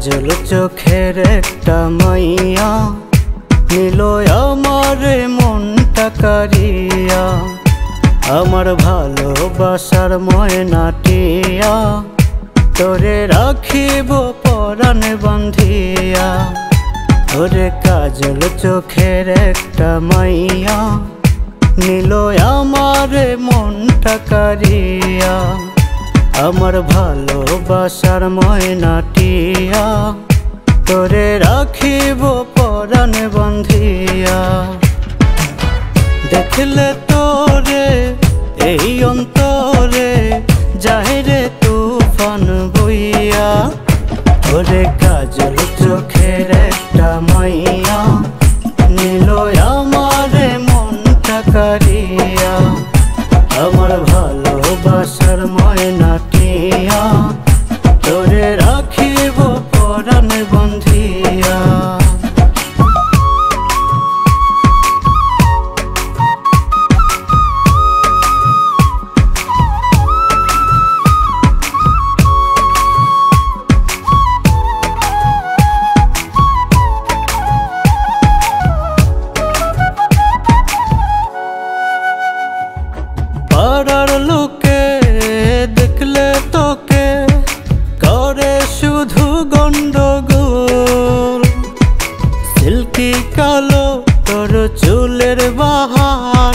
কাজল চোখের একটা মাইয়া নিল আমারে মনটা কারিয়া, আমার ভালোবাসার ময়নাটিয়া তোরে রাখিব পরাণে বান্ধিয়া। ওরে কাজল চোখের একটা মাইয়া নিল আমারে মনটা কারিয়া, আমার ভালোবাসার ময়নাটিয়া তোরে রাখিব পরাণে বান্ধিয়া। দেখলে তোরে এই অন্তরে যায় রে তুফান বইয়া। ওরে কাজল চোখের একটা মাইয়া নিল আমারে মনটা কারিয়া, আমার ভালোবাসার ময়নাটিয়া তোরে রাখিব পরাণে বান্ধিয়া। পাড়ার লোকে দেখলে তোকে করে শুধু গন্ডগোল, সিল্কি কালো তোর চুলের বাহার,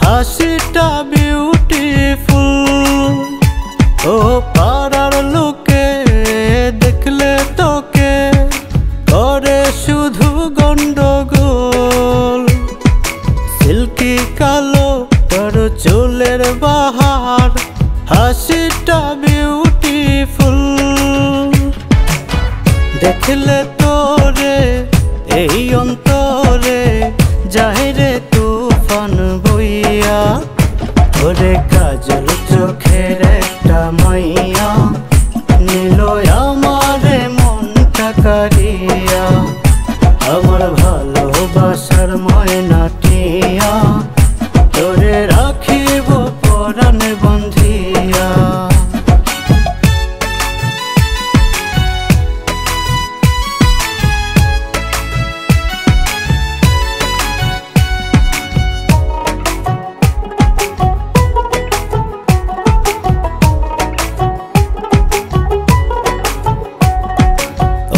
হাসিটা বিউটিফুল। ও পাড়ার লোকে দেখলে তোকে করে শুধু গন্ডগোল, সিল্কি কালো তোর চুলের বাহার, হাসিটা বিউটিফুল। দেখলে তোরে এই অন্তরে যায় রে তুফান বইয়া। ওরে কাজল চোখের একটা মাইয়া নিল আমারে মনটা কারিয়া, আমার ভালোবাসার ময়নাটিয়া তোরে রাখিব পরাণে বান্ধিয়া।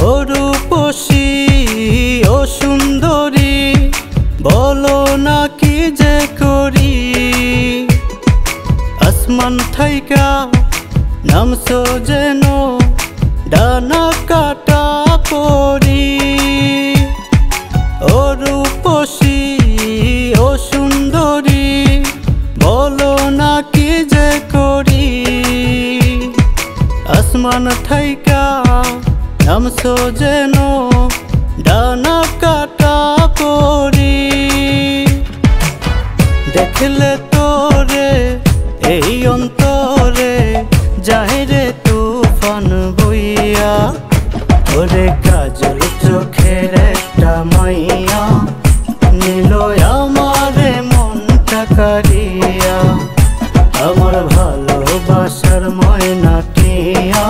ও রূপসী ও সুন্দরী বলো না কি যে করি, আসমান থাইকা নামছো যেন ডানা কাটা পরি। ও রূপসী ও সুন্দরী বলো না কি যে করি, আসমান থাইকা নামছো যেন ডানা কাটা পরি। দেখলে তোরে এই অন্তরে যায় রে তুফান বইয়া। ওরে কাজল চোখের একটা মাইয়া নিল আমারে মনটা কারিয়া, আমার ভালোবাসার ময়নাটিয়া